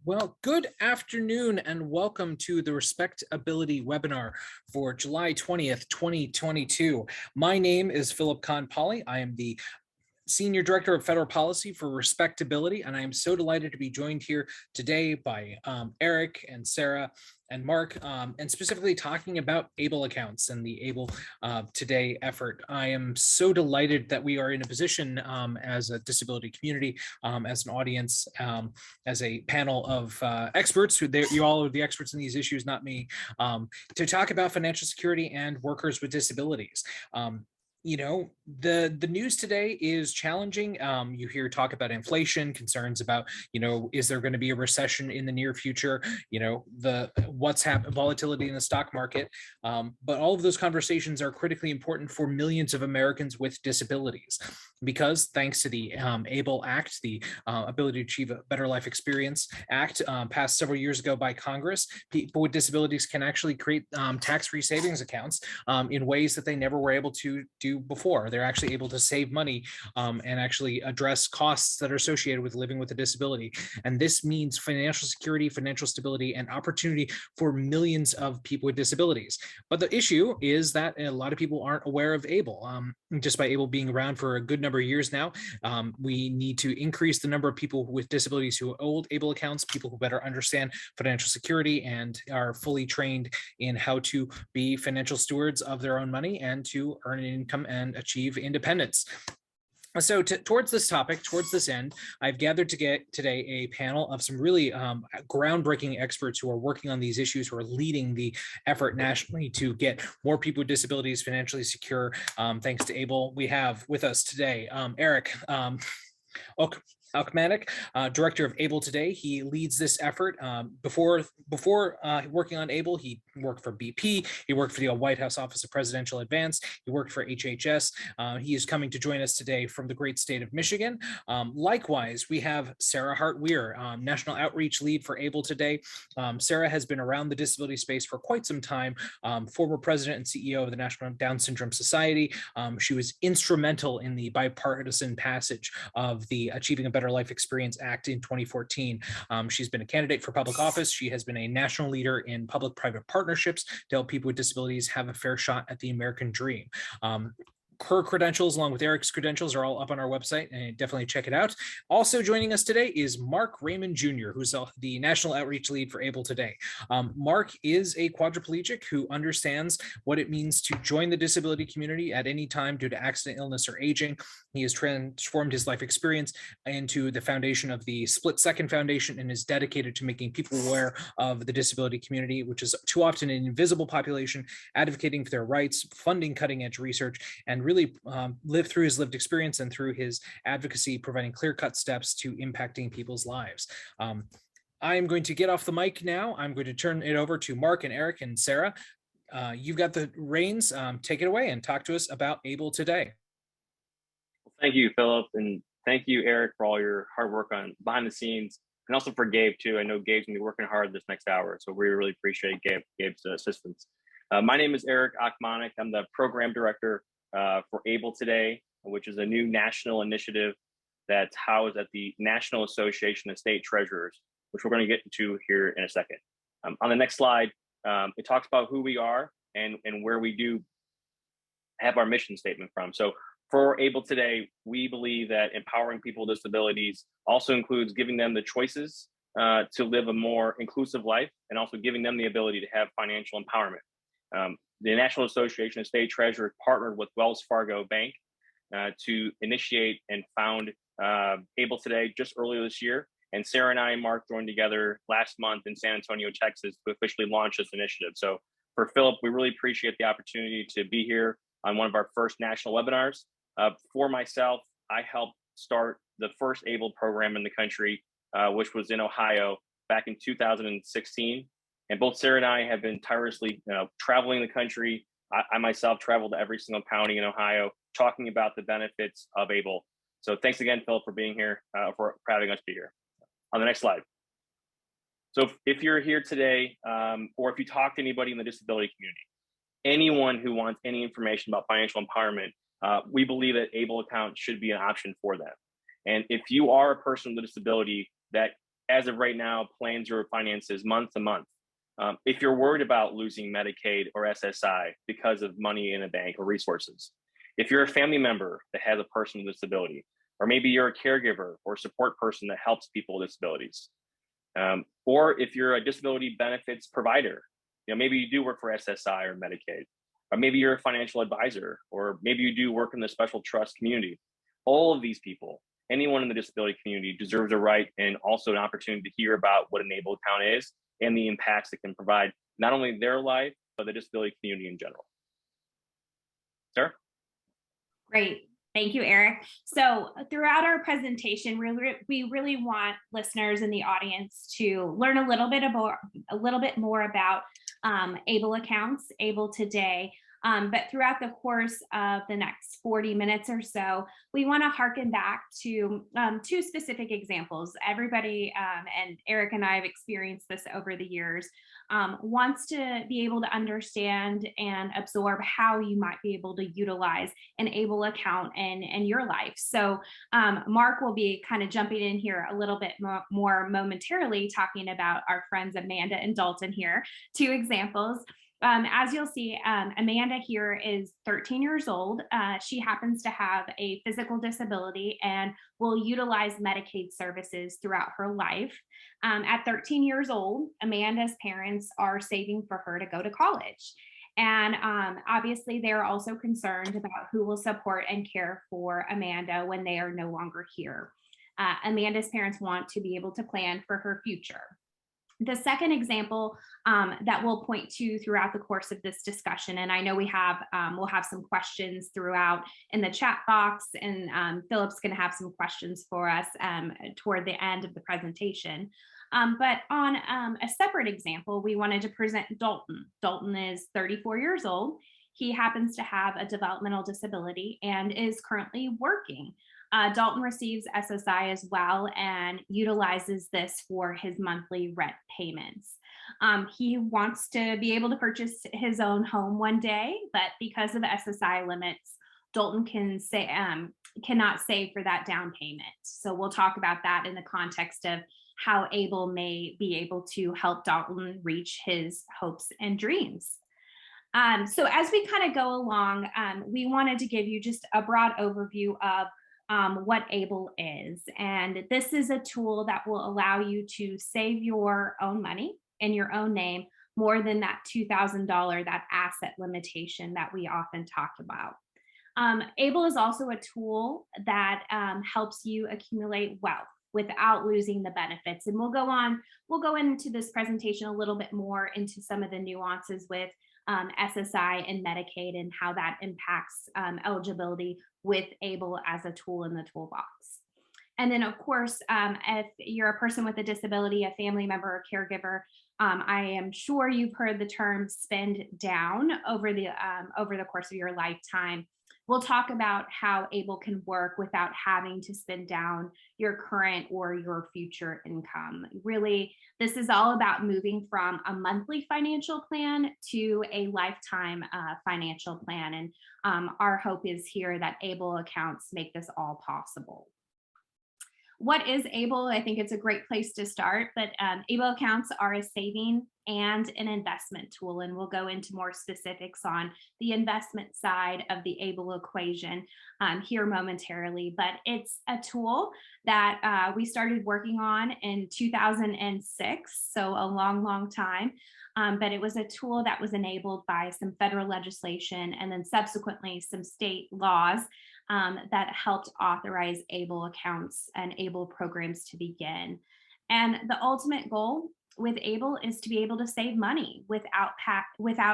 Well, good afternoon and welcome to the Respectability webinar for July 20th, 2022. My name is Philip Kahn-Polly. I am the Senior Director of Federal Policy for Respectability, and I am so delighted to be joined here today by Eric and Sarah and Mark, and specifically talking about ABLE accounts and the ABLE Today effort. I am so delighted that we are in a position as a disability community, as an audience, as a panel of experts, you all are the experts in these issues, not me, to talk about financial security and workers with disabilities. The news today is challenging. You hear talk about inflation, concerns about, is there going to be a recession in the near future? What's happened, volatility in the stock market. But all of those conversations are critically important for millions of Americans with disabilities, because thanks to the ABLE Act, the Ability to Achieve a Better Life Experience Act, passed several years ago by Congress, people with disabilities can actually create tax-free savings accounts in ways that they never were able to do before. They're actually able to save money and actually address costs that are associated with living with a disability. And this means financial security, financial stability, and opportunity for millions of people with disabilities. But the issue is that a lot of people aren't aware of ABLE. Just by ABLE being around for a good number of years now, we need to increase the number of people with disabilities who hold ABLE accounts, people who better understand financial security and are fully trained in how to be financial stewards of their own money and to earn an income and achieve independence. So towards this topic, towards this end, I've gathered today a panel of some really groundbreaking experts who are working on these issues, who are leading the effort nationally to get more people with disabilities financially secure, thanks to ABLE. We have with us today Eric Alkmanik, director of ABLE Today. He leads this effort. Before working on ABLE, he worked for BP. He worked for the White House Office of Presidential Advance. He worked for HHS. He is coming to join us today from the great state of Michigan. Likewise, we have Sarah Hart-Weir, National Outreach Lead for ABLE Today. Sarah has been around the disability space for quite some time, former president and CEO of the National Down Syndrome Society. She was instrumental in the bipartisan passage of the Achieving a Better Life Experience Act in 2014. She's been a candidate for public office. She has been a national leader in public-private partnerships to help people with disabilities have a fair shot at the American dream. Her credentials, along with Eric's credentials, are all up on our website, and definitely check it out. Also joining us today is Mark Raymond Jr., who's the National Outreach Lead for ABLE Today. Mark is a quadriplegic who understands what it means to join the disability community at any time due to accident, illness, or aging. He has transformed his life experience into the foundation of the Split Second Foundation and is dedicated to making people aware of the disability community, which is too often an invisible population, advocating for their rights, funding cutting-edge research, and really live through his lived experience and through his advocacy, providing clear-cut steps to impacting people's lives. I am going to get off the mic now. I'm going to turn it over to Mark and Eric and Sarah. You've got the reins. Take it away and talk to us about ABLE Today. Well, thank you, Philip, and thank you, Eric, for all your hard work on behind the scenes, and also for Gabe too. I know Gabe's gonna be working hard this next hour, so we really appreciate Gabe's assistance. My name is Eric Alkmanik. I'm the program director for ABLE Today, which is a new national initiative that's housed at the National Association of State Treasurers, which we're going to get into here in a second. On the next slide, it talks about who we are and where we do have our mission statement from. So for ABLE Today, we believe that empowering people with disabilities also includes giving them the choices to live a more inclusive life, and also giving them the ability to have financial empowerment. The National Association of State Treasurers partnered with Wells Fargo Bank to initiate and found ABLE Today just earlier this year. And Sarah and I and Mark joined together last month in San Antonio, Texas, to officially launch this initiative. So for Philip, we really appreciate the opportunity to be here on one of our first national webinars. For myself, I helped start the first ABLE program in the country, which was in Ohio back in 2016. And both Sarah and I have been tirelessly traveling the country. I myself traveled to every single county in Ohio, talking about the benefits of ABLE. So thanks again, Philip, for being here, for having us be here. On the next slide. So if you're here today, or if you talk to anybody in the disability community, anyone who wants any information about financial empowerment, we believe that ABLE account should be an option for them. And if you are a person with a disability that as of right now, plans your finances month to month. If you're worried about losing Medicaid or SSI because of money in a bank or resources, if you're a family member that has a person with disability, or maybe you're a caregiver or support person that helps people with disabilities, or if you're a disability benefits provider, maybe you do work for SSI or Medicaid, or maybe you're a financial advisor, or maybe you do work in the special trust community. All of these people, anyone in the disability community, deserves a right and also an opportunity to hear about what an ABLE account is and the impacts it can provide, not only their life, but the disability community in general. Sarah? Great. Thank you, Eric. So throughout our presentation, we really want listeners in the audience to learn a little bit more about ABLE accounts, ABLE Today. But throughout the course of the next 40 minutes or so, we want to harken back to two specific examples. Everybody, and Eric and I have experienced this over the years, wants to be able to understand and absorb how you might be able to utilize an ABLE account in your life. So Mark will be kind of jumping in here a little bit more momentarily, talking about our friends Amanda and Dalton here, two examples. As you'll see, Amanda here is 13 years old. She happens to have a physical disability and will utilize Medicaid services throughout her life. At 13 years old, Amanda's parents are saving for her to go to college. And obviously, they're also concerned about who will support and care for Amanda when they are no longer here. Amanda's parents want to be able to plan for her future. The second example that we'll point to throughout the course of this discussion, and I know we'll have some questions throughout in the chat box, and Philip's going to have some questions for us toward the end of the presentation. But on a separate example, we wanted to present Dalton. Dalton is 34 years old. He happens to have a developmental disability and is currently working. Dalton receives SSI as well and utilizes this for his monthly rent payments. He wants to be able to purchase his own home one day, but because of SSI limits, Dalton cannot save for that down payment. So we'll talk about that in the context of how ABLE may be able to help Dalton reach his hopes and dreams. So as we kind of go along, we wanted to give you just a broad overview of what ABLE is. And this is a tool that will allow you to save your own money in your own name, more than that $2,000, that asset limitation that we often talk about. ABLE is also a tool that helps you accumulate wealth without losing the benefits. And we'll go into this presentation a little bit more into some of the nuances with SSI and Medicaid and how that impacts eligibility with ABLE as a tool in the toolbox. And then, of course, if you're a person with a disability, a family member or caregiver, I am sure you've heard the term spend down over the course of your lifetime. We'll talk about how ABLE can work without having to spend down your current or your future income. Really, this is all about moving from a monthly financial plan to a lifetime financial plan. And our hope is here that ABLE accounts make this all possible. What is ABLE? I think it's a great place to start, but ABLE accounts are a saving and an investment tool, and we'll go into more specifics on the investment side of the ABLE equation here momentarily. But it's a tool that we started working on in 2006, so a long time. But it was a tool that was enabled by some federal legislation and then subsequently some state laws that helped authorize ABLE accounts and ABLE programs to begin. And the ultimate goal with ABLE is to be able to save money without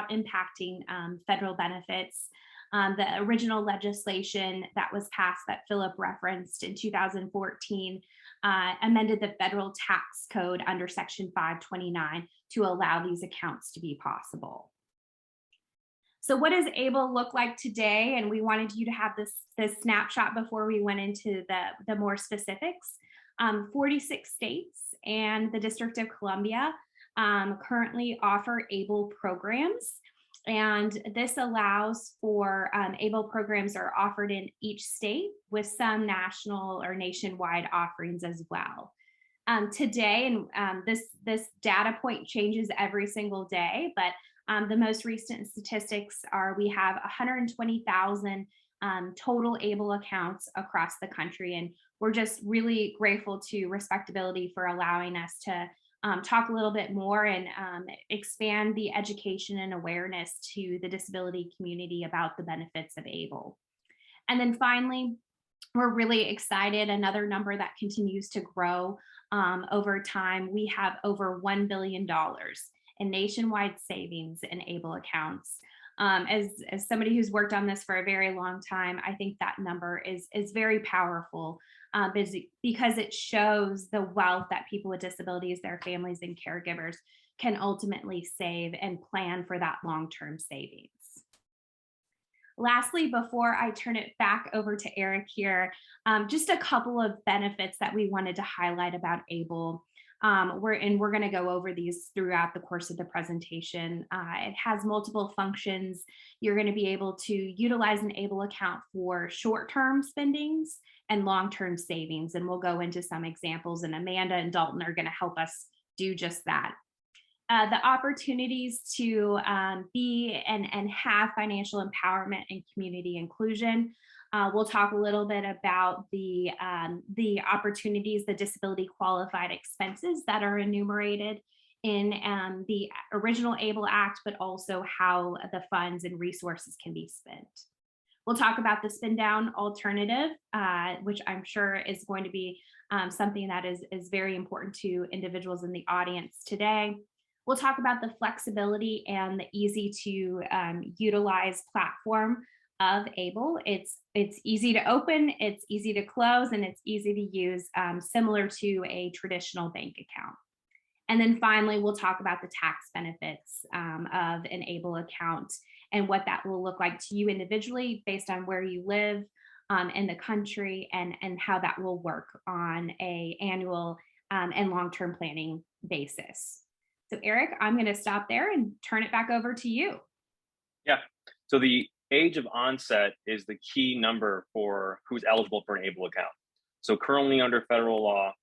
impacting federal benefits. The original legislation that was passed that Philip referenced in 2014 amended the federal tax code under Section 529 to allow these accounts to be possible. So what does ABLE look like today? And we wanted you to have this snapshot before we went into the more specifics. 46 states and the District of Columbia currently offer ABLE programs. And this allows for ABLE programs are offered in each state with some national or nationwide offerings as well. Today, and this data point changes every single day, but the most recent statistics are we have 120,000 total ABLE accounts across the country, and we're just really grateful to Respectability for allowing us to talk a little bit more and expand the education and awareness to the disability community about the benefits of ABLE. And then finally, we're really excited, another number that continues to grow over time. We have over $1 billion in nationwide savings in ABLE accounts. As somebody who's worked on this for a very long time, I think that number is very powerful because it shows the wealth that people with disabilities, their families, and caregivers can ultimately save and plan for that long-term savings. Lastly, before I turn it back over to Eric here, just a couple of benefits that we wanted to highlight about ABLE. We're going to go over these throughout the course of the presentation. It has multiple functions. You're going to be able to utilize an ABLE account for short-term spendings and long-term savings, and we'll go into some examples, and Amanda and Dalton are going to help us do just that. The opportunities to be and have financial empowerment and community inclusion. We'll talk a little bit about the opportunities, the disability qualified expenses that are enumerated in the original ABLE Act, but also how the funds and resources can be spent. We'll talk about the spin down alternative, which I'm sure is going to be something that is very important to individuals in the audience today. We'll talk about the flexibility and the easy to utilize platform of ABLE. It's easy to open, it's easy to close, and it's easy to use, similar to a traditional bank account. And then finally, we'll talk about the tax benefits of an ABLE account and what that will look like to you individually based on where you live in the country, and how that will work on an annual and long-term planning basis. So Eric, I'm going to stop there and turn it back over to you. Yeah, so the age of onset is the key number for who's eligible for an ABLE account. So currently under federal law,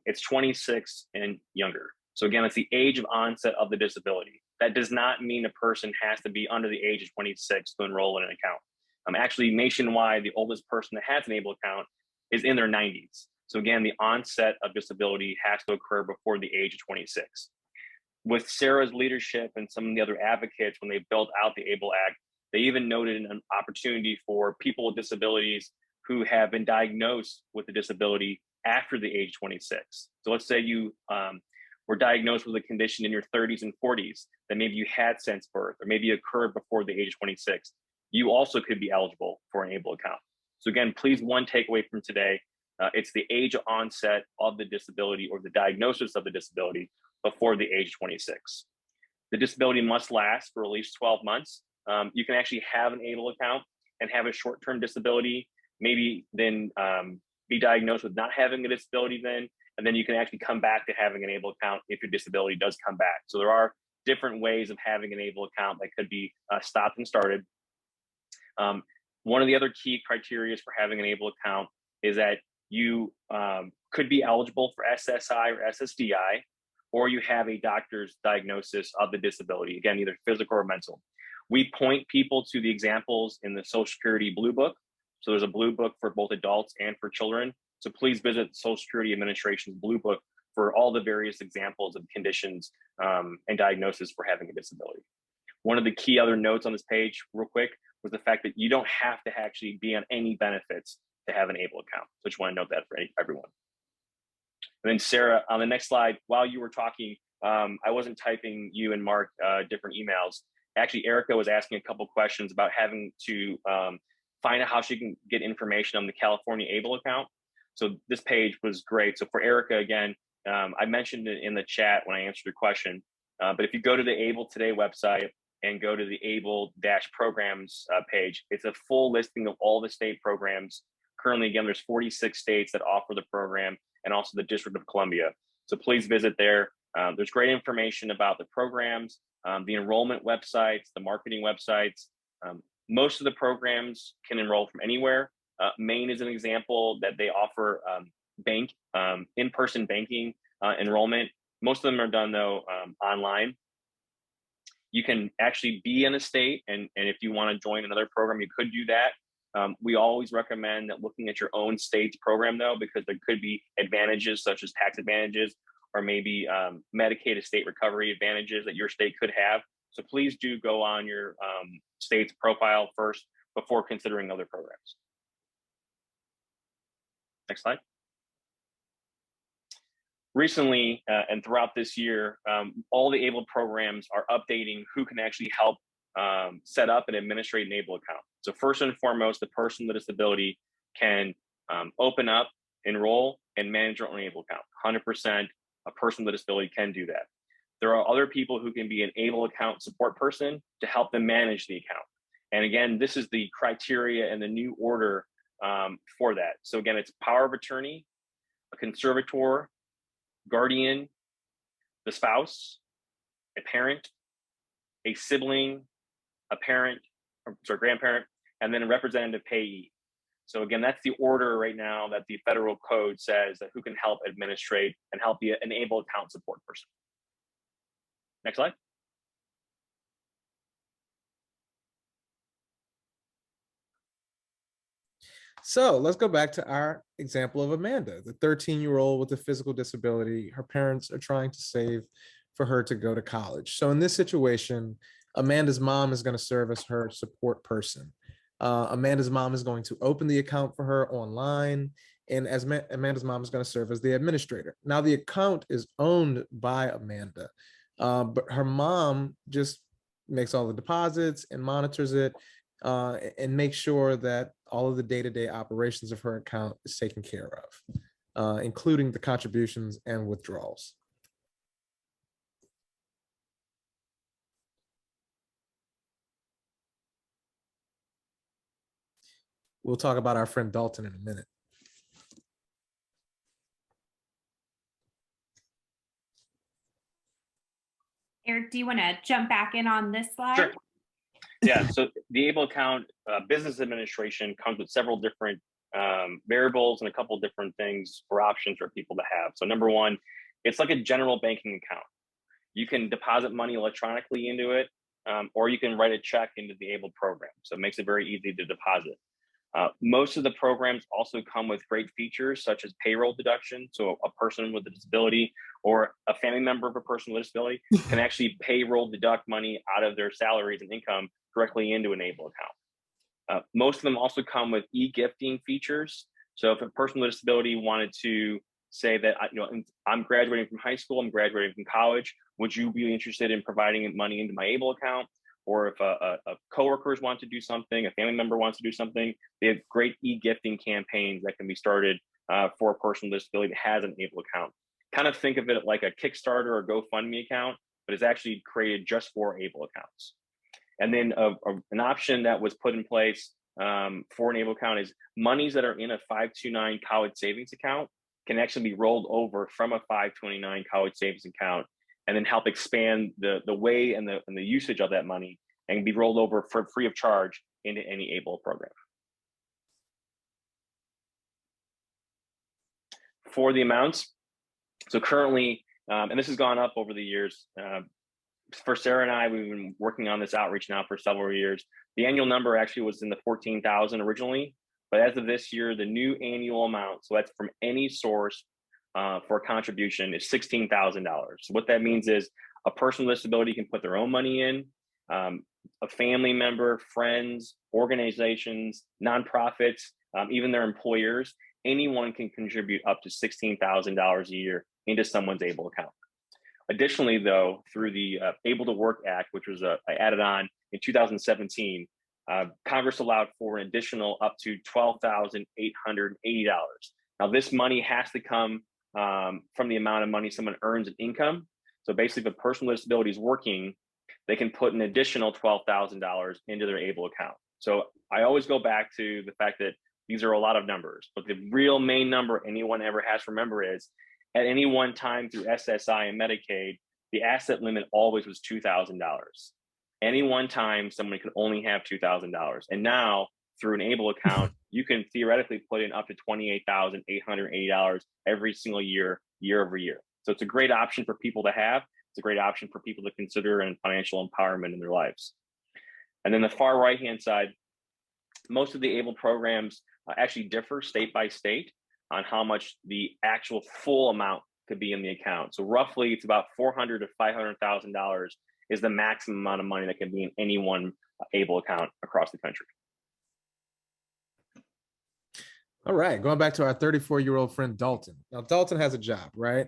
it's 26 and younger. So again, it's the age of onset of the disability. That does not mean a person has to be under the age of 26 to enroll in an account. Actually, nationwide, the oldest person that has an ABLE account is in their 90s. So again, the onset of disability has to occur before the age of 26. With Sarah's leadership and some of the other advocates, when they built out the ABLE Act, they even noted an opportunity for people with disabilities who have been diagnosed with a disability after the age 26. So let's say you were diagnosed with a condition in your 30s and 40s that maybe you had since birth, or maybe occurred before the age of 26. You also could be eligible for an ABLE account. So again, please, one takeaway from today, it's the age of onset of the disability or the diagnosis of the disability before the age of 26. The disability must last for at least 12 months. You can actually have an ABLE account and have a short-term disability, maybe then be diagnosed with not having a disability then, and then you can actually come back to having an ABLE account if your disability does come back. So there are different ways of having an ABLE account that could be stopped and started. One of the other key criteria for having an ABLE account is that you could be eligible for SSI or SSDI, or you have a doctor's diagnosis of the disability, again, either physical or mental. We point people to the examples in the Social Security Blue Book. So there's a Blue Book for both adults and for children. So please visit the Social Security Administration's Blue Book for all the various examples of conditions and diagnosis for having a disability. One of the key other notes on this page, real quick, was the fact that you don't have to actually be on any benefits to have an ABLE account. So I just want to note that for everyone. And then Sarah, on the next slide, while you were talking, I wasn't typing you and Mark different emails. Actually, Erica was asking a couple questions about having to find out how she can get information on the California ABLE account. So this page was great. So for Erica, again, I mentioned it in the chat when I answered your question, but if you go to the ABLE Today website and go to the ABLE-programs page, it's a full listing of all the state programs. Currently, again, there's 46 states that offer the program, and also the District of Columbia. So please visit there. There's great information about the programs, the enrollment websites, the marketing websites. Most of the programs can enroll from anywhere. Maine is an example that they offer bank, in-person banking enrollment. Most of them are done though online. You can actually be in a state, and if you want to join another program, you could do that. We always recommend that looking at your own state's program though, because there could be advantages such as tax advantages or maybe Medicaid estate recovery advantages that your state could have. So please do go on your state's profile first before considering other programs. Next slide. Recently, and throughout this year, all the ABLE programs are updating who can actually help set up and administrate an ABLE account. So first and foremost, the person with a disability can open up, enroll, and manage their own ABLE account. 100% a person with a disability can do that. There are other people who can be an ABLE account support person to help them manage the account. And again, this is the criteria and the new order for that. So again, it's power of attorney, a conservator, guardian, the spouse, a parent, a sibling, a parent, grandparent, and then a representative payee. So again, that's the order right now that the federal code says that who can help administrate and help be an ABLE account support person. Next slide. So let's go back to our example of Amanda, the 13-year-old with a physical disability. Her parents are trying to save for her to go to college. So in this situation, Amanda's mom is going to serve as her support person. Amanda's mom is going to open the account for her online, and as Amanda's mom is going to serve as the administrator. Now the account is owned by Amanda, but her mom just makes all the deposits and monitors it and makes sure that all of the day-to-day operations of her account is taken care of, including the contributions and withdrawals. We'll talk about our friend Dalton in a minute. Eric, do you want to jump back in on this slide? Sure. Yeah, so the ABLE account business administration comes with several different variables and a couple different things or options for people to have. So number one, it's like a general banking account. You can deposit money electronically into it, or you can write a check into the ABLE program. So it makes it very easy to deposit. Most of the programs also come with great features such as payroll deduction. So a person with a disability or a family member of a person with a disability can actually payroll deduct money out of their salaries and income directly into an ABLE account. Most of them also come with e-gifting features. So if a person with a disability wanted to say that, I'm graduating from high school, I'm graduating from college, would you be interested in providing money into my ABLE account? Or if a coworkers want to do something, a family member wants to do something, they have great e-gifting campaigns that can be started for a person with a disability that has an ABLE account. Kind of think of it like a Kickstarter or GoFundMe account, but it's actually created just for ABLE accounts. And then an option that was put in place for an ABLE account is monies that are in a 529 college savings account can actually be rolled over from a 529 college savings account and then help expand the way and the usage of that money and be rolled over for free of charge into any ABLE program. For the amounts, so currently, and this has gone up over the years, for Sarah and I, we've been working on this outreach now for several years. The annual number actually was in the 14,000 originally, but as of this year, the new annual amount, so that's from any source for a contribution, is $16,000. So what that means is a person with a disability can put their own money in, a family member, friends, organizations, nonprofits, even their employers, anyone can contribute up to $16,000 a year into someone's ABLE account. Additionally, though, through the Able to Work Act, which was added on in 2017, Congress allowed for an additional up to $12,880. Now, this money has to come from the amount of money someone earns in income. So basically, if a person with disability is working, they can put an additional $12,000 into their ABLE account. So I always go back to the fact that these are a lot of numbers, but the real main number anyone ever has to remember is at any one time through SSI and Medicaid, the asset limit always was $2,000. Any one time, someone could only have $2,000. And now through an ABLE account, you can theoretically put in up to $28,880 every single year, year over year. So it's a great option for people to have. It's a great option for people to consider in financial empowerment in their lives. And then the far right-hand side, most of the ABLE programs actually differ state by state on how much the actual full amount could be in the account. So roughly it's about $400,000 to $500,000 is the maximum amount of money that can be in any one ABLE account across the country. All right, going back to our 34-year-old friend Dalton. Now, Dalton has a job, right?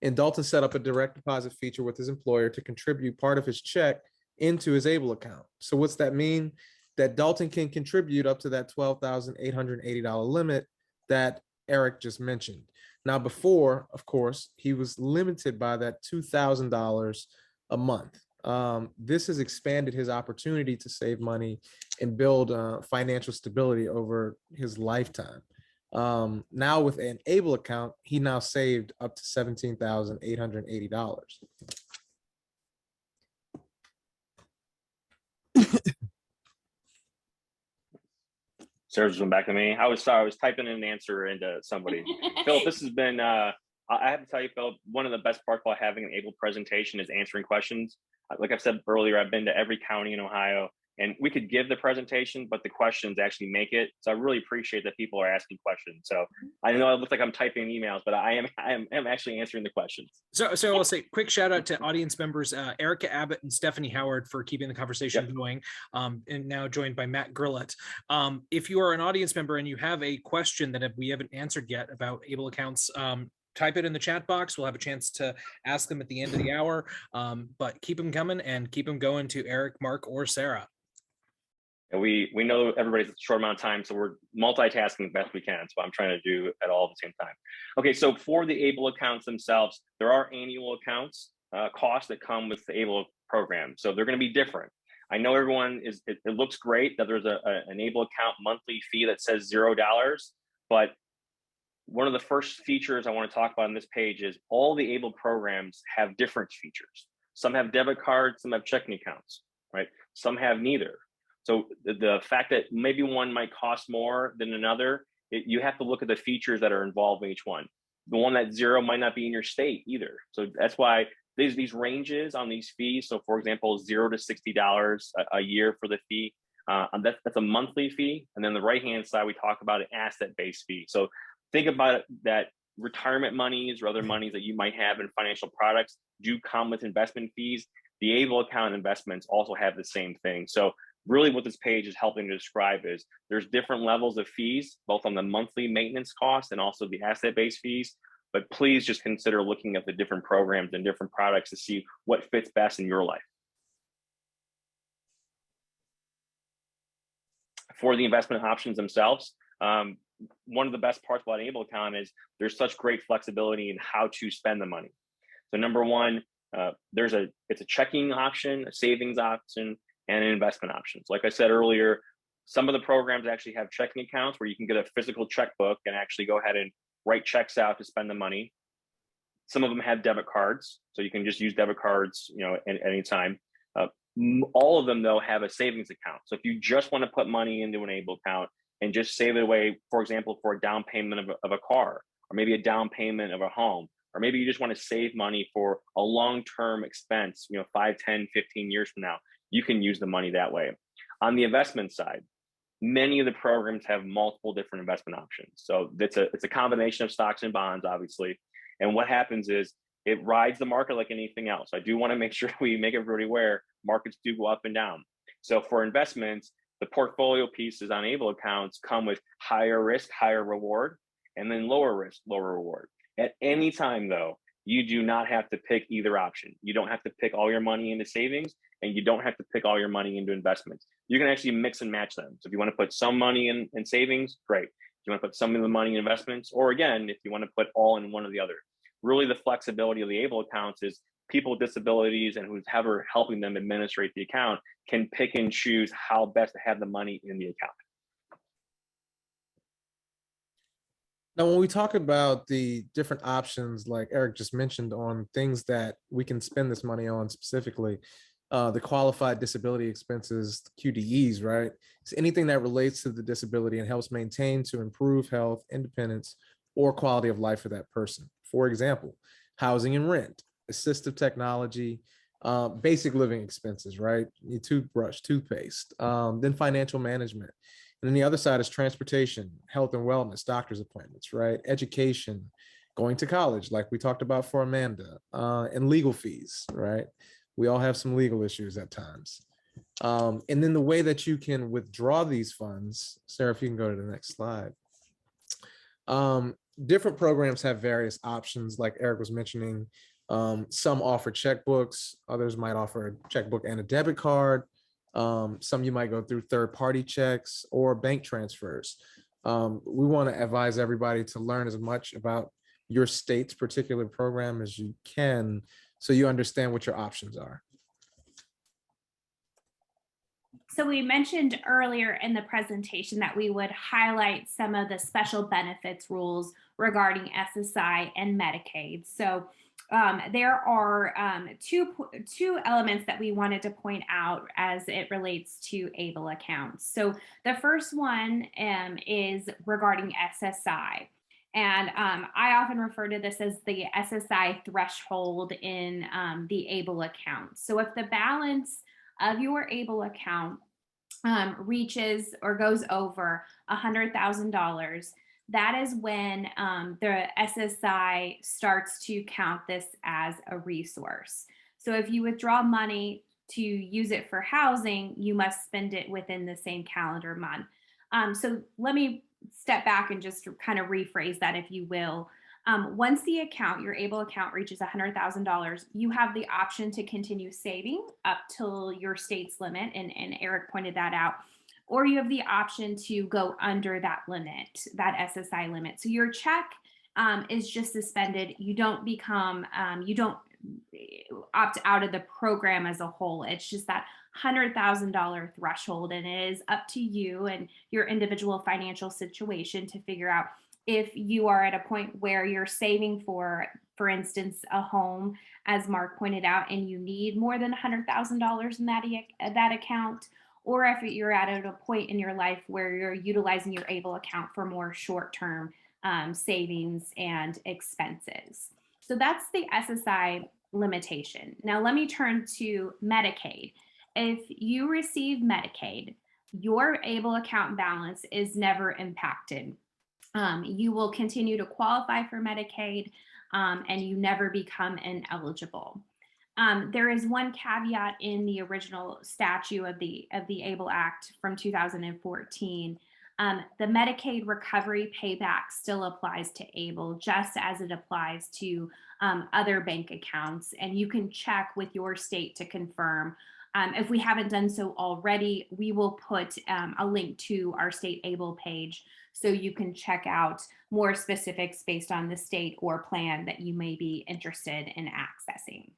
And Dalton set up a direct deposit feature with his employer to contribute part of his check into his ABLE account. So what's that mean? That Dalton can contribute up to that $12,880 limit that Eric just mentioned. Now, before, of course, he was limited by that $2,000 a month. This has expanded his opportunity to save money and build financial stability over his lifetime. Now with an ABLE account, he now saved up to $17,880. Sarah's going back to me. I was typing in an answer into somebody. Philip, this has been, I have to tell you, Philip, one of the best parts about having an ABLE presentation is answering questions. Like I've said earlier, I've been to every county in Ohio, and we could give the presentation, but the questions actually make it. So I really appreciate that people are asking questions. So I know it looks like I'm typing emails, but I am actually answering the questions. So I'll say quick shout out to audience members, Erica Abbott and Stephanie Howard for keeping the conversation going, and now joined by Matt Grillett. If you are an audience member and you have a question that we haven't answered yet about ABLE accounts, type it in the chat box. We'll have a chance to ask them at the end of the hour, but keep them coming and keep them going to Eric, Mark, or Sarah. And we know everybody's a short amount of time, so we're multitasking the best we can. So I'm trying to do it all at the same time. Okay, so for the ABLE accounts themselves, there are annual accounts costs that come with the ABLE program. So they're going to be different. I know everyone is, it looks great that there's an ABLE account monthly fee that says $0, but one of the first features I want to talk about on this page is all the ABLE programs have different features. Some have debit cards, some have checking accounts, right? Some have neither. So the fact that maybe one might cost more than another, you have to look at the features that are involved in each one. The one that's $0 might not be in your state either. So that's why these ranges on these fees. So for example, $0 to $60 a year for the fee. That's a monthly fee. And then the right-hand side, we talk about an asset-based fee. So think about it, that retirement monies or other monies that you might have in financial products do come with investment fees. The ABLE account investments also have the same thing. So really what this page is helping to describe is there's different levels of fees, both on the monthly maintenance cost and also the asset-based fees. But please just consider looking at the different programs and different products to see what fits best in your life. For the investment options themselves, one of the best parts about an ABLE account is there's such great flexibility in how to spend the money. So number one, it's a checking option, a savings option, and an investment option. So like I said earlier, some of the programs actually have checking accounts where you can get a physical checkbook and actually go ahead and write checks out to spend the money. Some of them have debit cards, so you can just use debit cards, at any time. All of them though have a savings account. So if you just want to put money into an ABLE account and just save it away, for example, for a down payment of a car, or maybe a down payment of a home, or maybe you just want to save money for a long-term expense, 5, 10, 15 years from now, you can use the money that way. On the investment side, many of the programs have multiple different investment options. So it's a combination of stocks and bonds, obviously. And what happens is it rides the market like anything else. I do want to make sure we make everybody aware markets do go up and down. So for investments, the portfolio pieces on ABLE accounts come with higher risk, higher reward, and then lower risk, lower reward. At any time though, you do not have to pick either option. You don't have to pick all your money into savings, and you don't have to pick all your money into investments. You can actually mix and match them. So if you want to put some money in savings, great. If you want to put some of the money in investments, or again, if you want to put all in one or the other. Really the flexibility of the ABLE accounts is people with disabilities and who's ever helping them administrate the account can pick and choose how best to have the money in the account. Now, when we talk about the different options, like Eric just mentioned, on things that we can spend this money on specifically, The qualified disability expenses, QDEs, right? It's anything that relates to the disability and helps maintain to improve health, independence, or quality of life for that person. For example, housing and rent, assistive technology, basic living expenses, right? Your toothbrush, toothpaste, then financial management. And then the other side is transportation, health and wellness, doctor's appointments, right? Education, going to college, like we talked about for Amanda, and legal fees, right? We all have some legal issues at times. And then the way that you can withdraw these funds, Sarah, if you can go to the next slide. Different programs have various options, like Eric was mentioning. Some offer checkbooks, others might offer a checkbook and a debit card. Some you might go through third-party checks or bank transfers. We want to advise everybody to learn as much about your state's particular program as you can, so you understand what your options are. So we mentioned earlier in the presentation that we would highlight some of the special benefits rules regarding SSI and Medicaid. So there are two elements that we wanted to point out as it relates to ABLE accounts. So the first one is regarding SSI. And I often refer to this as the SSI threshold in the ABLE account. So if the balance of your ABLE account reaches or goes over $100,000, that is when the SSI starts to count this as a resource. So if you withdraw money to use it for housing, you must spend it within the same calendar month. So let me step back and just kind of rephrase that, if you will. Once the account, your ABLE account, reaches $100,000, you have the option to continue saving up till your state's limit, and Eric pointed that out, or you have the option to go under that limit, that SSI limit. So your check is just suspended. You don't become, you don't opt out of the program as a whole. It's just that $100,000 threshold, and it is up to you and your individual financial situation to figure out if you are at a point where you're saving for instance, a home, as Mark pointed out, and you need more than $100,000 in that account, or if you're at a point in your life where you're utilizing your ABLE account for more short-term savings and expenses. So that's the SSI limitation. Now let me turn to Medicaid. If you receive Medicaid, your ABLE account balance is never impacted. You will continue to qualify for Medicaid, and you never become ineligible. There is one caveat in the original statute of the ABLE Act from 2014. The Medicaid recovery payback still applies to ABLE, just as it applies to other bank accounts. And you can check with your state to confirm. If we haven't done so already, we will put a link to our state ABLE page, so you can check out more specifics based on the state or plan that you may be interested in accessing.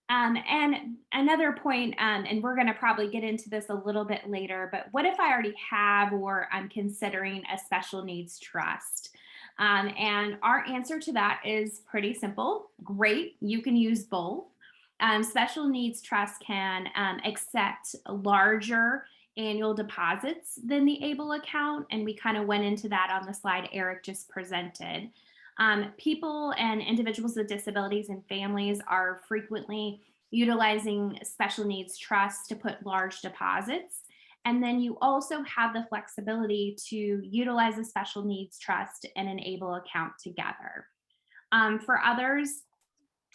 And another point, and we're going to probably get into this a little bit later, but what if I already have, or I'm considering, a special needs trust? And our answer to that is pretty simple. Great, you can use both. Special needs trust can accept larger annual deposits than the ABLE account, and we kind of went into that on the slide Eric just presented. People and individuals with disabilities and families are frequently utilizing special needs trusts to put large deposits. And then you also have the flexibility to utilize a special needs trust and an ABLE account together. For others,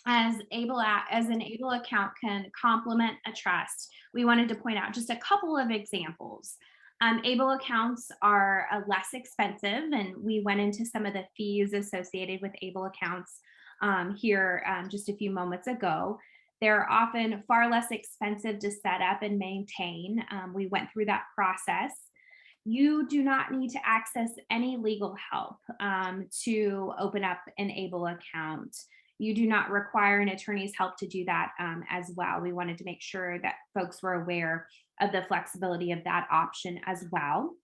as an ABLE account can complement a trust, we wanted to point out just a couple of examples. ABLE accounts are less expensive, and we went into some of the fees associated with ABLE accounts here just a few moments ago. They're often far less expensive to set up and maintain. We went through that process. You do not need to access any legal help to open up an ABLE account. You do not require an attorney's help to do that as well. We wanted to make sure that folks were aware of the flexibility of that option as well.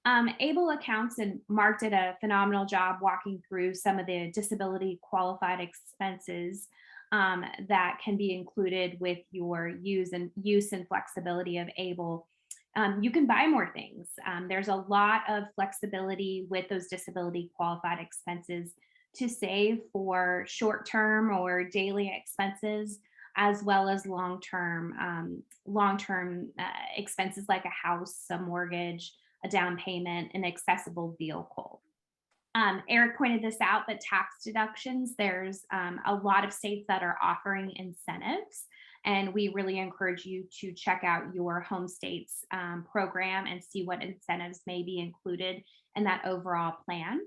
ABLE accounts, and Mark did a phenomenal job walking through some of the disability qualified expenses. that can be included with your use and flexibility of ABLE. You can buy more things. There's a lot of flexibility with those disability qualified expenses to save for short-term or daily expenses, as well as long-term expenses like a house, a mortgage, a down payment, an accessible vehicle. Eric pointed this out, but tax deductions, there's a lot of states that are offering incentives, and we really encourage you to check out your home state's program and see what incentives may be included in that overall plan.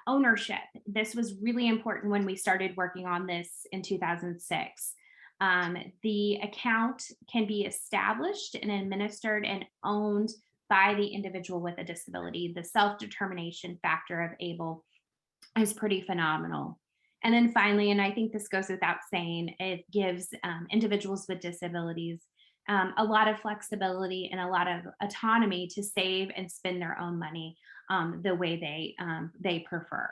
Ownership. This was really important when we started working on this in 2006. The account can be established and administered and owned by the individual with a disability. The self-determination factor of ABLE is pretty phenomenal. And then finally, and I think this goes without saying, it gives individuals with disabilities a lot of flexibility and a lot of autonomy to save and spend their own money the way they prefer.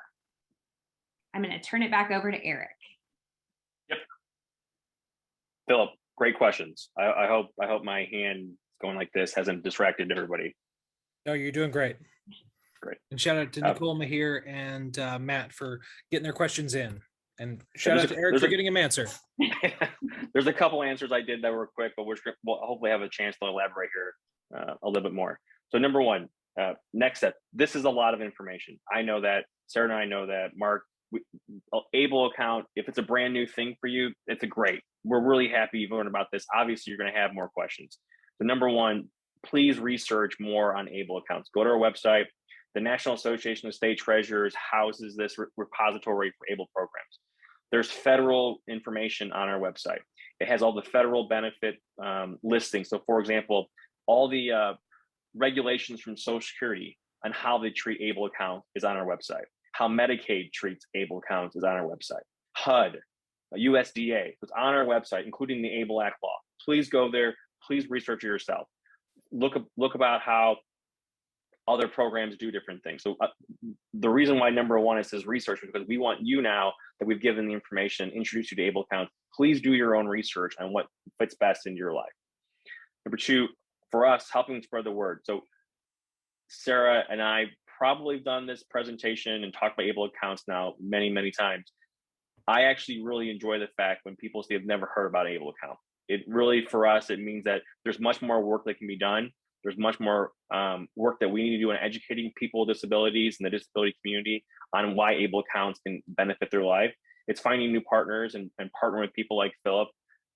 I'm going to turn it back over to Eric. Yep. Philip, great questions. I hope my hand going like this hasn't distracted everybody. No, you're doing great. Great. And shout out to Nicole Mahir and Matt for getting their questions in. And shout out to Eric for getting them answered. There's a couple answers I did that were quick, but we'll hopefully have a chance to elaborate here a little bit more. So number one, next step. This is a lot of information. I know that, Sarah and I know that, Mark, ABLE account, if it's a brand new thing for you, it's a great. We're really happy you've learned about this. Obviously, you're going to have more questions. So number one, please research more on ABLE accounts. Go to our website. The National Association of State Treasurers houses this repository for ABLE programs. There's federal information on our website. It has all the federal benefit listings. So for example, all the regulations from Social Security on how they treat ABLE accounts is on our website. How Medicaid treats ABLE accounts is on our website. HUD, USDA, it's on our website, including the ABLE Act law. Please go there. Please research it yourself. Look about how other programs do different things. So the reason why number one it says research is because we want you, now that we've given the information, introduced you to ABLE accounts, please do your own research on what fits best into your life. Number two, for us, helping spread the word. So Sarah and I probably done this presentation and talked about ABLE accounts now many, many times. I actually really enjoy the fact when people say they've never heard about ABLE account. It really, for us, it means that there's much more work that can be done. There's much more work that we need to do in educating people with disabilities and the disability community on why ABLE accounts can benefit their life. It's finding new partners and partnering with people like Philip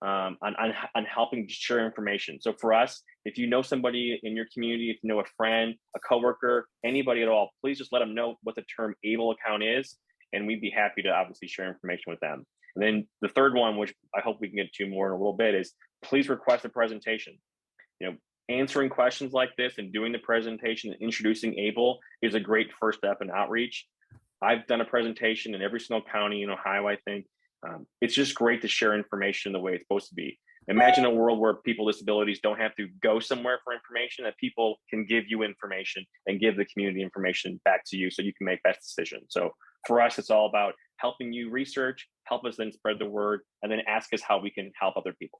on helping share information. So for us, if you know somebody in your community, if you know a friend, a coworker, anybody at all, please just let them know what the term ABLE account is, and we'd be happy to obviously share information with them. And then the third one, which I hope we can get to more in a little bit, is please request a presentation. You know, answering questions like this and doing the presentation and introducing ABLE is a great first step in outreach. I've done a presentation in every single county in Ohio, I think. It's just great to share information the way it's supposed to be. Imagine a world where people with disabilities don't have to go somewhere for information, that people can give you information and give the community information back to you so you can make best decisions. So for us, it's all about helping you research, help us then spread the word, and then ask us how we can help other people.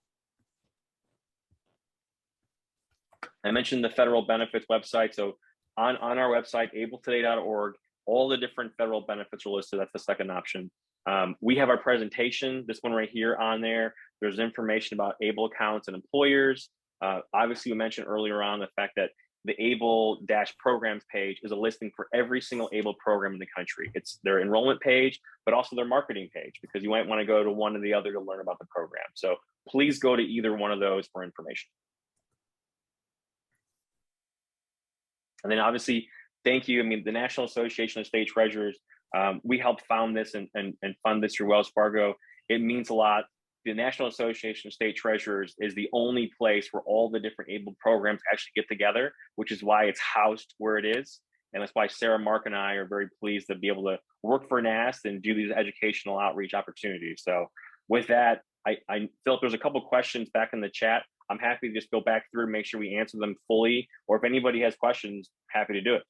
I mentioned the federal benefits website. So on our website, abletoday.org, all the different federal benefits are listed. That's the second option. We have our presentation, this one right here on there. There's information about ABLE accounts and employers. Obviously, we mentioned earlier on the fact that the ABLE-programs page is a listing for every single ABLE program in the country. It's their enrollment page, but also their marketing page, because you might want to go to one or the other to learn about the program. So please go to either one of those for information. And then obviously, thank you. I mean, the National Association of State Treasurers, we helped found this and fund this through Wells Fargo. It means a lot. The National Association of State Treasurers is the only place where all the different ABLE programs actually get together, which is why it's housed where it is. And that's why Sarah, Mark, and I are very pleased to be able to work for NAST and do these educational outreach opportunities. So with that, I feel there's a couple of questions back in the chat. I'm happy to just go back through and make sure we answer them fully. Or if anybody has questions, happy to do it.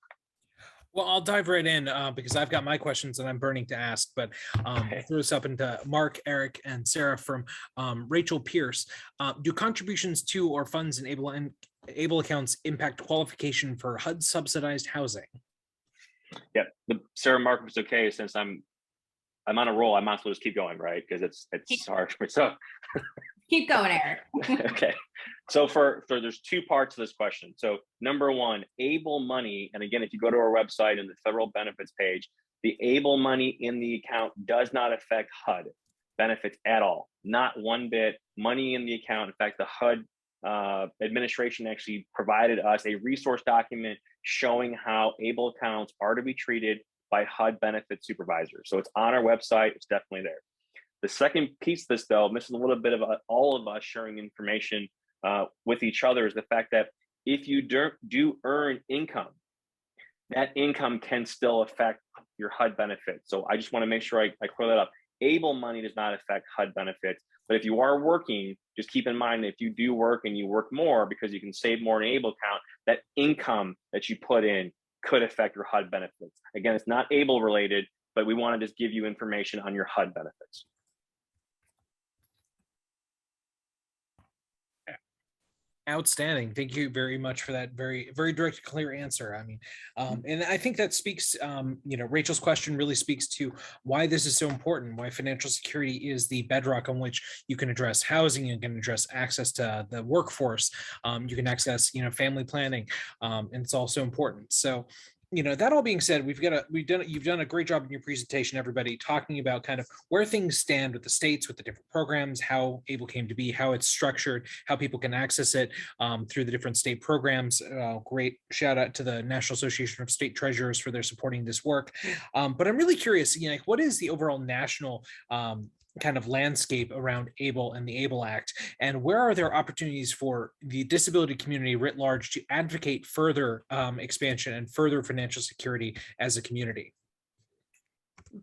Well, I'll dive right in because I've got my questions that I'm burning to ask, but I'll throw this up into Mark, Eric, and Sarah from Rachel Pierce. Do contributions to or funds in able accounts impact qualification for HUD subsidized housing? Yep. Sarah, Mark, if it's okay, since I'm on a roll, I might as well just keep going, right? Because it's hard. So Keep going, Eric. okay. So there's two parts to this question. So number one, ABLE money, and again, if you go to our website and the federal benefits page, the ABLE money in the account does not affect HUD benefits at all. Not one bit. Money in the account. In fact, the HUD administration actually provided us a resource document showing how ABLE accounts are to be treated by HUD benefit supervisors. So it's on our website. It's definitely there. The second piece of this, though, this is a little bit of all of us sharing information with each other, is the fact that if you do earn income, that income can still affect your HUD benefits. So I just want to make sure I clear that up. ABLE money does not affect HUD benefits, but if you are working, just keep in mind that if you do work and you work more because you can save more in ABLE account, that income that you put in could affect your HUD benefits. Again, it's not ABLE related, but we want to just give you information on your HUD benefits. Outstanding. Thank you very much for that very, very direct, clear answer. I mean, and I think that speaks, Rachel's question really speaks to why this is so important, why financial security is the bedrock on which you can address housing, you can address access to the workforce, you can access, family planning, and it's also important. So, that all being said, you've done a great job in your presentation, everybody, talking about kind of where things stand with the states, with the different programs, how ABLE came to be, how it's structured, how people can access it through the different state programs. Great shout out to the National Association of State Treasurers for their supporting this work. But I'm really curious, what is the overall national kind of landscape around ABLE and the ABLE Act, and where are there opportunities for the disability community writ large to advocate further expansion and further financial security as a community?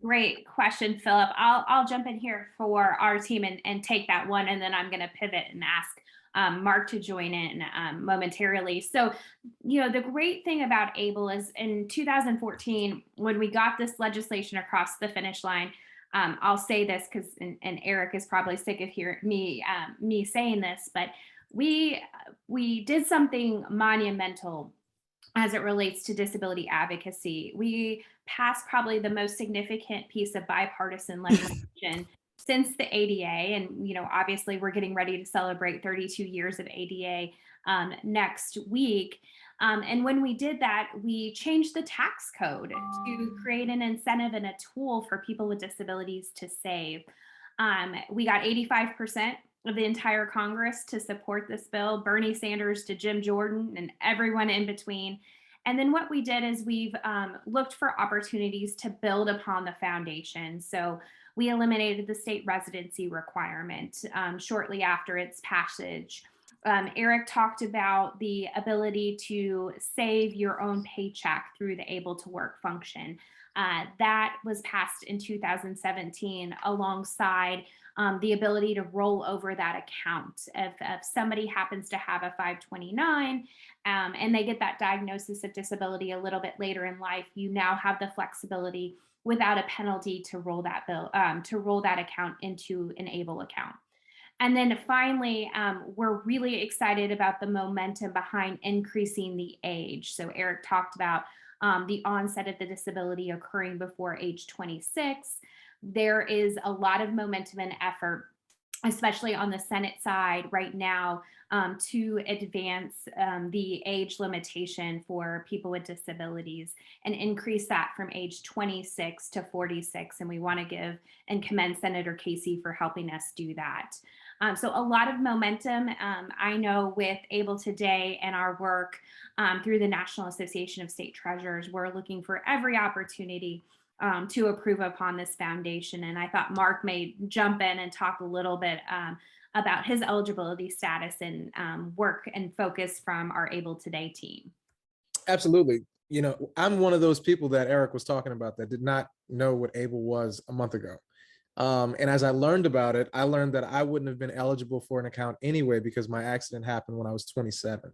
Great question, Philip. I'll jump in here for our team and take that one, and then I'm going to pivot and ask Mark to join in momentarily. So, the great thing about ABLE is in 2014, when we got this legislation across the finish line, I'll say this because, and Eric is probably sick of hearing me saying this, but we did something monumental as it relates to disability advocacy. We passed probably the most significant piece of bipartisan legislation since the ADA. And, obviously we're getting ready to celebrate 32 years of ADA next week. And when we did that, we changed the tax code to create an incentive and a tool for people with disabilities to save. We got 85% of the entire Congress to support this bill, Bernie Sanders to Jim Jordan and everyone in between. And then what we did is we've looked for opportunities to build upon the foundation. So we eliminated the state residency requirement shortly after its passage. Eric talked about the ability to save your own paycheck through the Able to Work function. That was passed in 2017 alongside the ability to roll over that account. If somebody happens to have a 529 and they get that diagnosis of disability a little bit later in life, you now have the flexibility without a penalty to roll that account into an ABLE account. And then finally, we're really excited about the momentum behind increasing the age. So Eric talked about the onset of the disability occurring before age 26. There is a lot of momentum and effort, especially on the Senate side right now, to advance the age limitation for people with disabilities and increase that from age 26 to 46. And we want to give and commend Senator Casey for helping us do that. So a lot of momentum. I know with ABLE Today and our work through the National Association of State Treasurers, we're looking for every opportunity to improve upon this foundation. And I thought Mark may jump in and talk a little bit about his eligibility status and work and focus from our ABLE Today team. Absolutely. I'm one of those people that Eric was talking about that did not know what ABLE was a month ago. And as I learned about it, I learned that I wouldn't have been eligible for an account anyway because my accident happened when I was 27.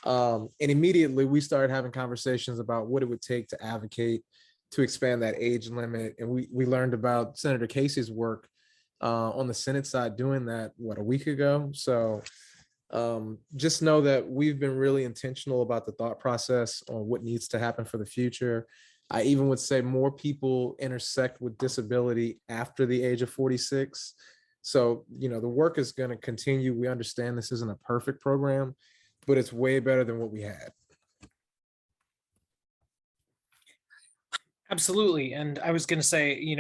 And immediately we started having conversations about what it would take to advocate to expand that age limit. And we learned about Senator Casey's work on the Senate side doing that, a week ago. So just know that we've been really intentional about the thought process on what needs to happen for the future. I even would say more people intersect with disability after the age of 46. So, the work is going to continue. We understand this isn't a perfect program, but it's way better than what we had. Absolutely. And I was going to say,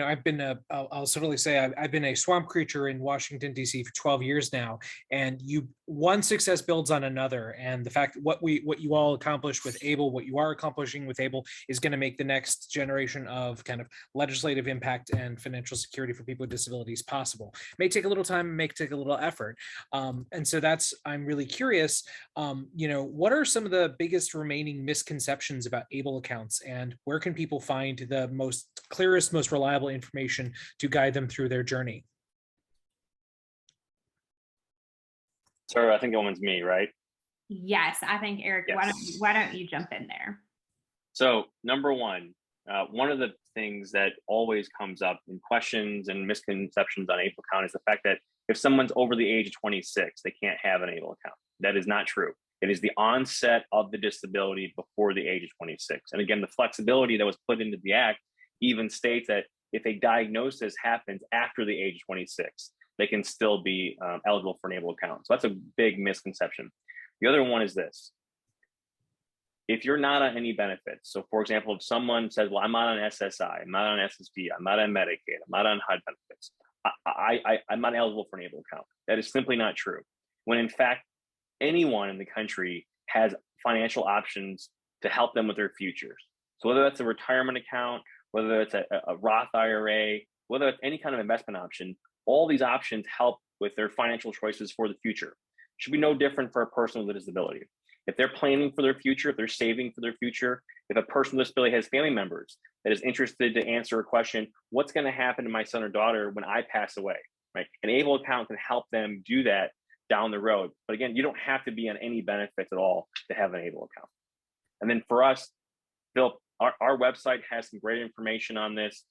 I'll certainly say I've been a swamp creature in Washington, D.C. for 12 years now. And one success builds on another. And the fact what you all accomplished with ABLE, what you are accomplishing with ABLE is going to make the next generation of kind of legislative impact and financial security for people with disabilities possible. It may take a little time, may take a little effort. And so I'm really curious, what are some of the biggest remaining misconceptions about ABLE accounts, and where can people find the most clearest, most reliable information to guide them through their journey? Sir, I think that one's me, right? Yes, I think Eric, Yes. why don't you jump in there? So number one of the things that always comes up in questions and misconceptions on ABLE account is the fact that if someone's over the age of 26, they can't have an ABLE account. That is not true. It is the onset of the disability before the age of 26. And again, the flexibility that was put into the act even states that if a diagnosis happens after the age of 26, they can still be eligible for an ABLE account. So that's a big misconception. The other one is this. If you're not on any benefits, so for example, if someone says, well, I'm not on SSI, I'm not on SSP, I'm not on Medicaid, I'm not on HUD benefits, I'm not eligible for an ABLE account. That is simply not true. When in fact, anyone in the country has financial options to help them with their futures. So whether that's a retirement account, whether it's a Roth IRA, whether it's any kind of investment option, all these options help with their financial choices for the future. Should be no different for a person with a disability. If they're planning for their future, if they're saving for their future, if a person with a disability has family members that is interested to answer a question, what's going to happen to my son or daughter when I pass away, right? An ABLE account can help them do that down the road. But again, you don't have to be on any benefits at all to have an ABLE account. And then for us, Phil, our website has some great information on this.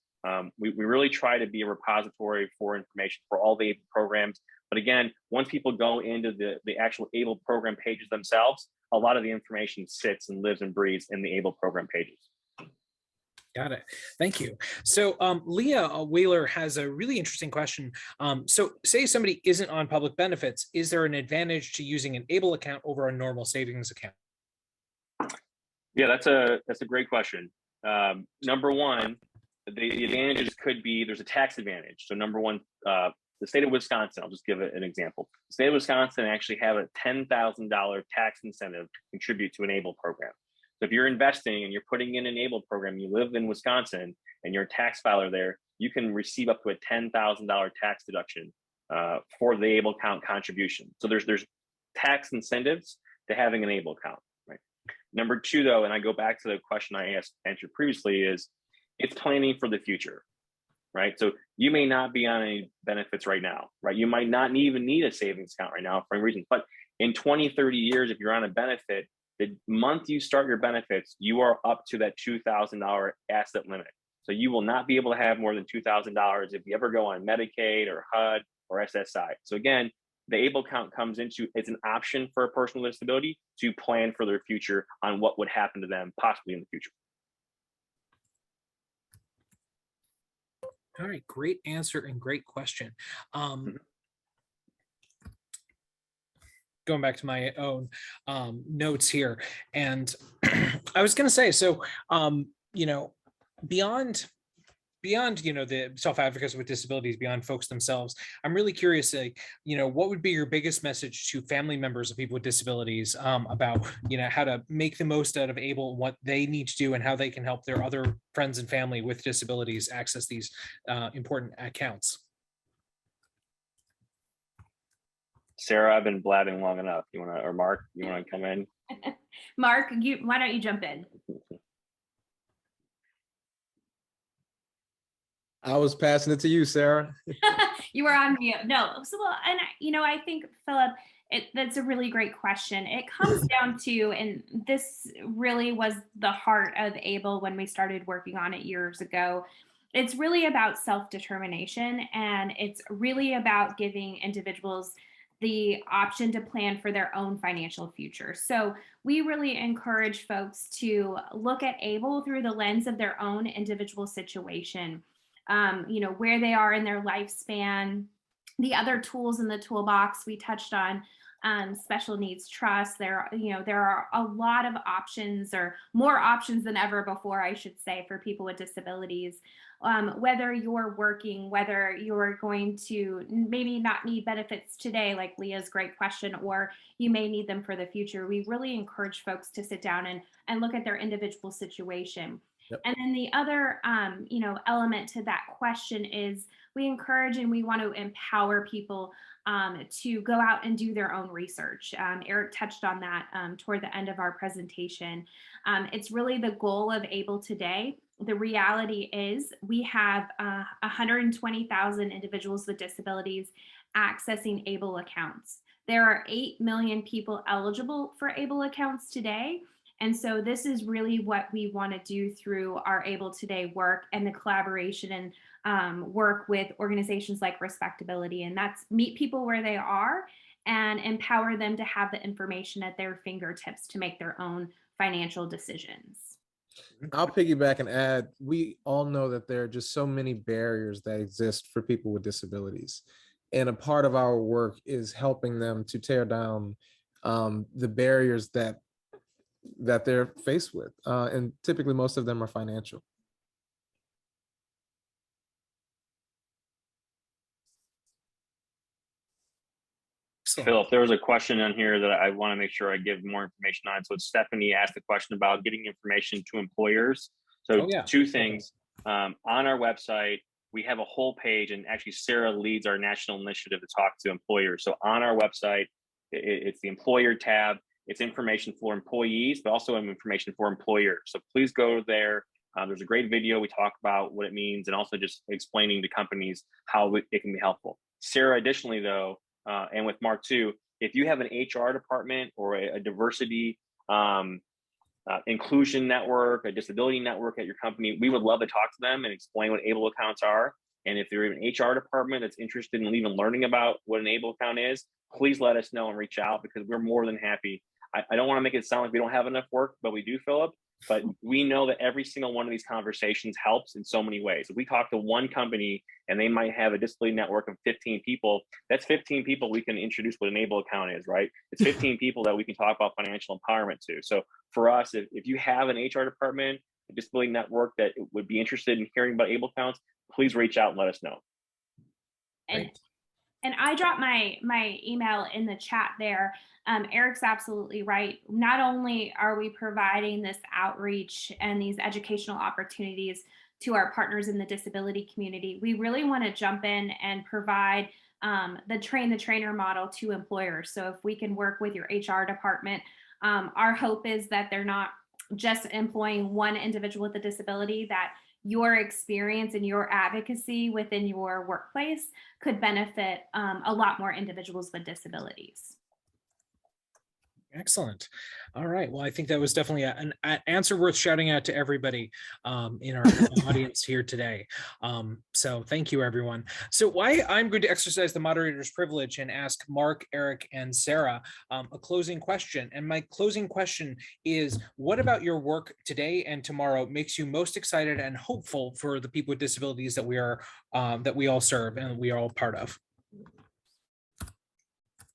We really try to be a repository for information for all the ABLE programs. But again, once people go into the actual ABLE program pages themselves, a lot of the information sits and lives and breathes in the ABLE program pages. Got it. Thank you. So Leah Wheeler has a really interesting question. So say somebody isn't on public benefits, is there an advantage to using an ABLE account over a normal savings account? Yeah, that's a great question. Number one, the advantages could be there's a tax advantage. So number one, the state of Wisconsin, I'll just give it an example. The state of Wisconsin actually have a $10,000 tax incentive to contribute to an ABLE program. So if you're investing and you're putting in an ABLE program, you live in Wisconsin and you're a tax filer there, you can receive up to a $10,000 tax deduction for the ABLE account contribution. So there's tax incentives to having an ABLE account, right? Number two, though, and I go back to the question I answered previously, is it's planning for the future, right? So you may not be on any benefits right now, right? You might not even need a savings account right now for any reason, but in 20, 30 years, if you're on a benefit, the month you start your benefits, you are up to that $2,000 asset limit. So you will not be able to have more than $2,000 if you ever go on Medicaid or HUD or SSI. So again, the ABLE account comes into, it's an option for a person with a disability to plan for their future on what would happen to them possibly in the future. All right, great answer and great question. Going back to my own notes here, and I was going to say, so beyond the self-advocates with disabilities, beyond folks themselves, I'm really curious, what would be your biggest message to family members of people with disabilities about how to make the most out of ABLE, what they need to do, and how they can help their other friends and family with disabilities access these important accounts? Sarah, I've been blabbing long enough. Or Mark, you want to come in? Mark, why don't you jump in? I was passing it to you, Sarah. You were on mute. No, so well, and I think, Philip, That's a really great question. It comes down to, and this really was the heart of ABLE when we started working on it years ago. It's really about self-determination, and it's really about giving individuals the option to plan for their own financial future. So we really encourage folks to look at ABLE through the lens of their own individual situation, where they are in their lifespan, the other tools in the toolbox we touched on, special needs trust. There are a lot of options, or more options than ever before, I should say, for people with disabilities. Whether you're working, whether you're going to maybe not need benefits today, like Leah's great question, or you may need them for the future. We really encourage folks to sit down and look at their individual situation. Yep. And then the other, element to that question is we encourage and we want to empower people to go out and do their own research. Eric touched on that toward the end of our presentation. It's really the goal of ABLE today. The reality is we have 120,000 individuals with disabilities accessing ABLE accounts. There are 8 million people eligible for ABLE accounts today. And so this is really what we want to do through our ABLE Today work and the collaboration and work with organizations like Respectability. And that's meet people where they are and empower them to have the information at their fingertips to make their own financial decisions. I'll piggyback and add, we all know that there are just so many barriers that exist for people with disabilities. And a part of our work is helping them to tear down the barriers that they're faced with. And typically most of them are financial. Philip, there was a question on here that I want to make sure I give more information on. So Stephanie asked the question about getting information to employers. So two things. On our website, we have a whole page, and actually Sarah leads our national initiative to talk to employers. So on our website, it's the employer tab. It's information for employees, but also information for employers. So please go there. There's a great video. We talk about what it means and also just explaining to companies how it can be helpful. Sarah, additionally though, and with Mark too, if you have an HR department or a diversity inclusion network, a disability network at your company, we would love to talk to them and explain what ABLE accounts are. And if you're an HR department that's interested in even learning about what an ABLE account is, please let us know and reach out, because we're more than happy. I don't want to make it sound like we don't have enough work, but we do, Philip. But we know that every single one of these conversations helps in so many ways. If we talk to one company and they might have a disability network of 15 people, that's 15 people we can introduce what an ABLE account is, right? It's 15 people that we can talk about financial empowerment to. So for us, if you have an HR department, a disability network that would be interested in hearing about ABLE accounts, please reach out and let us know. And I dropped my email in the chat there. Eric's absolutely right. Not only are we providing this outreach and these educational opportunities to our partners in the disability community, we really want to jump in and provide the train the trainer model to employers. So if we can work with your HR department, our hope is that they're not just employing one individual with a disability, that your experience and your advocacy within your workplace could benefit a lot more individuals with disabilities. Excellent. All right. Well, I think that was definitely an answer worth shouting out to everybody in our audience here today. So thank you, everyone. So I'm going to exercise the moderator's privilege and ask Mark, Eric, and Sarah a closing question. And my closing question is, what about your work today and tomorrow makes you most excited and hopeful for the people with disabilities that we all serve and we are all part of?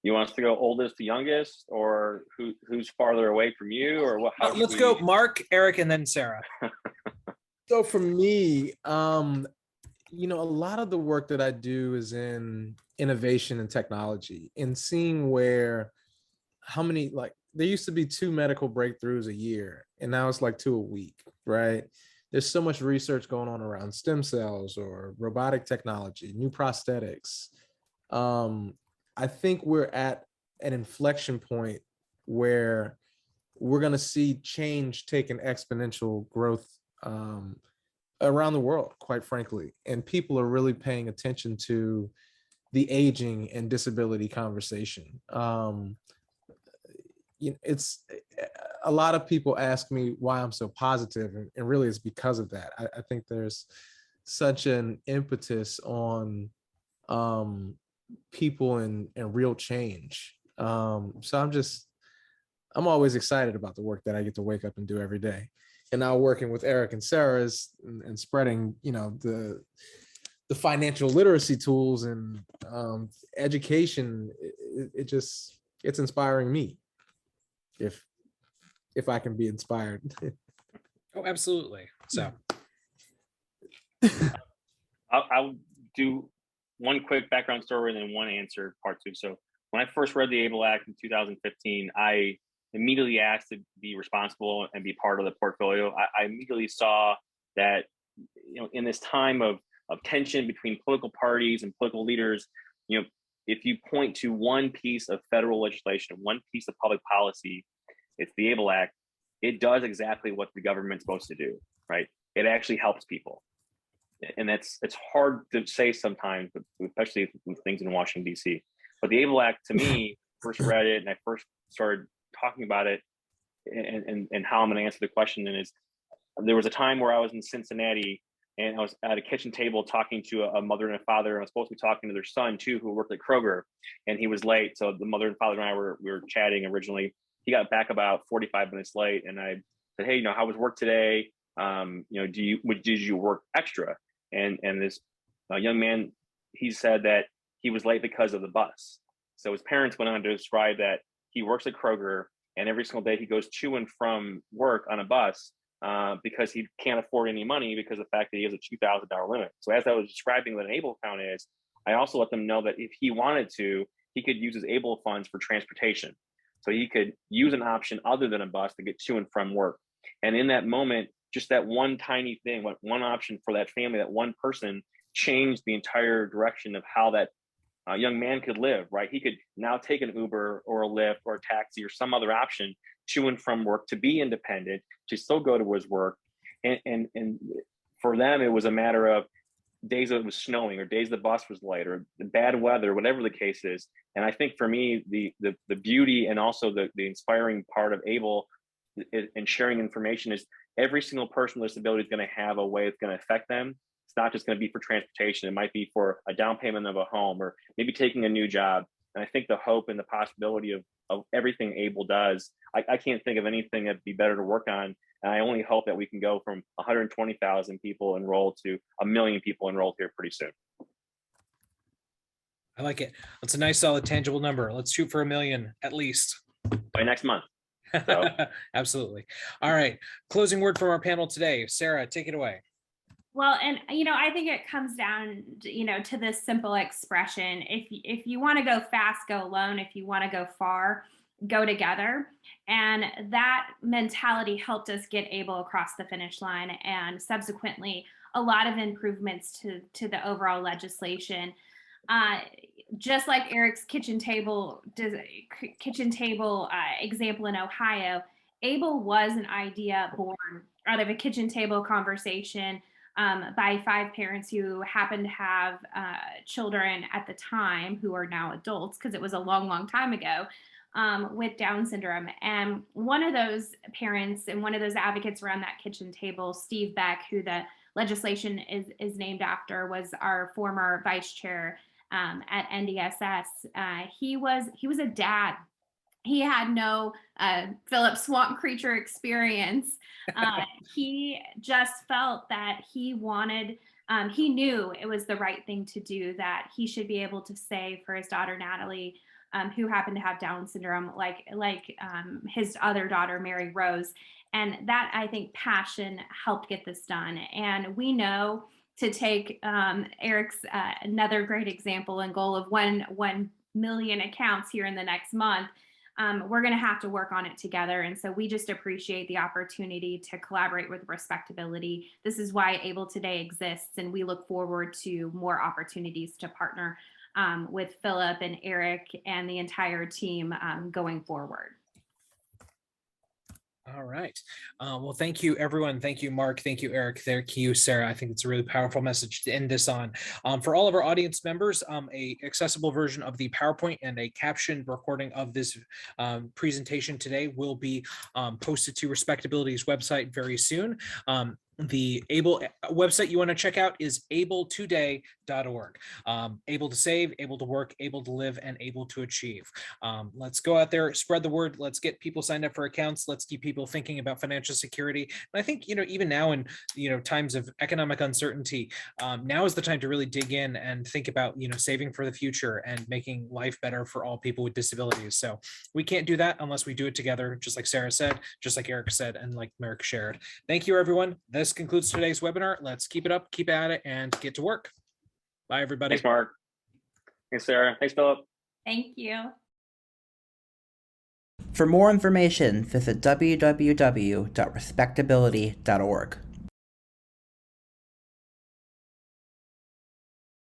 You want us to go oldest to youngest, or who's farther away from you, or what? Let's go Mark, Eric, and then Sarah. So for me, a lot of the work that I do is in innovation and technology, and seeing there used to be 2 medical breakthroughs a year, and now it's like 2 a week, right? There's so much research going on around stem cells or robotic technology, new prosthetics. I think we're at an inflection point where we're going to see change take an exponential growth around the world, quite frankly. And people are really paying attention to the aging and disability conversation. It's a lot of people ask me why I'm so positive, and really it's because of that. I think there's such an impetus on people and real change. So I'm always excited about the work that I get to wake up and do every day. And now working with Eric and Sarah's and spreading, the financial literacy tools and education, it's inspiring me. If I can be inspired. Oh, absolutely. So I'll do one quick background story and then one answer part two. So when I first read the ABLE Act in 2015, I immediately asked to be responsible and be part of the portfolio. I immediately saw that, in this time of tension between political parties and political leaders, if you point to one piece of federal legislation, one piece of public policy, it's the ABLE Act. It does exactly what the government's supposed to do, right? It actually helps people. And it's hard to say sometimes, especially with things in Washington, D.C. But the ABLE Act, to me, first read it and I first started talking about it and how I'm going to answer the question. And there was a time where I was in Cincinnati and I was at a kitchen table talking to a mother and a father. And I was supposed to be talking to their son too, who worked at Kroger, and he was late. So the mother and father and I we were chatting originally. He got back about 45 minutes late, and I said, "Hey, how was work today? Did you work extra?" And this young man, he said that he was late because of the bus. So his parents went on to describe that he works at Kroger, and every single day he goes to and from work on a bus because he can't afford any money because of the fact that he has a $2,000 limit. So as I was describing what an ABLE account is, I also let them know that if he wanted to, he could use his ABLE funds for transportation. So he could use an option other than a bus to get to and from work. And in that moment, just that one tiny thing, one option for that family, that one person, changed the entire direction of how that young man could live, right? He could now take an Uber or a Lyft or a taxi or some other option to and from work, to be independent, to still go to his work. And for them, it was a matter of days it was snowing or days the bus was late or the bad weather, whatever the case is. And I think for me, the beauty and also the inspiring part of ABLE and sharing information is every single person with disability is going to have a way it's going to affect them. It's not just going to be for transportation. It might be for a down payment of a home or maybe taking a new job. And I think the hope and the possibility of everything ABLE does, I can't think of anything that'd be better to work on. And I only hope that we can go from 120,000 people enrolled to 1 million people enrolled here pretty soon. I like it. That's a nice, solid, tangible number. Let's shoot for 1 million at least by next month. So. Absolutely. All right. Closing word from our panel today. Sarah, take it away. Well, and I think it comes down, to this simple expression: if you want to go fast, go alone. If you want to go far, go together. And that mentality helped us get ABLE across the finish line, and subsequently a lot of improvements to the overall legislation. Just like Eric's kitchen table example in Ohio, ABLE was an idea born out of a kitchen table conversation by 5 parents who happened to have children at the time who are now adults, because it was a long, long time ago, with Down syndrome. And one of those parents and one of those advocates around that kitchen table, Steve Beck, who the legislation is named after, was our former vice chair at NDSS. He was a dad. He had no Philip swamp creature experience. He just felt that he wanted, he knew it was the right thing to do, that he should be able to say for his daughter, Natalie, who happened to have Down syndrome, like his other daughter, Mary Rose. And that, I think, passion helped get this done. And we know, to take Eric's another great example and goal of 1 million accounts here in the next month, we're going to have to work on it together. And so we just appreciate the opportunity to collaborate with Respectability. This is why ABLE Today exists, and we look forward to more opportunities to partner with Philip and Eric and the entire team going forward. All right. Well, thank you, everyone. Thank you, Mark. Thank you, Eric. Thank you, Sarah. I think it's a really powerful message to end this on. For all of our audience members, a accessible version of the PowerPoint and a captioned recording of this presentation today will be posted to Respectability's website very soon. The ABLE website you want to check out is abletoday.org. Able to save, able to work, able to live, and able to achieve. Let's go out there, spread the word. Let's get people signed up for accounts. Let's keep people thinking about financial security. And I think, even now in, times of economic uncertainty, now is the time to really dig in and think about, saving for the future and making life better for all people with disabilities. So we can't do that unless we do it together, just like Sarah said, just like Eric said, and like Merrick shared. Thank you, everyone. This concludes today's webinar. Let's keep it up, keep at it, and get to work. Bye, everybody. Thanks, Mark. Thanks, Sarah. Thanks, Philip. Thank you. For more information, visit www.respectability.org.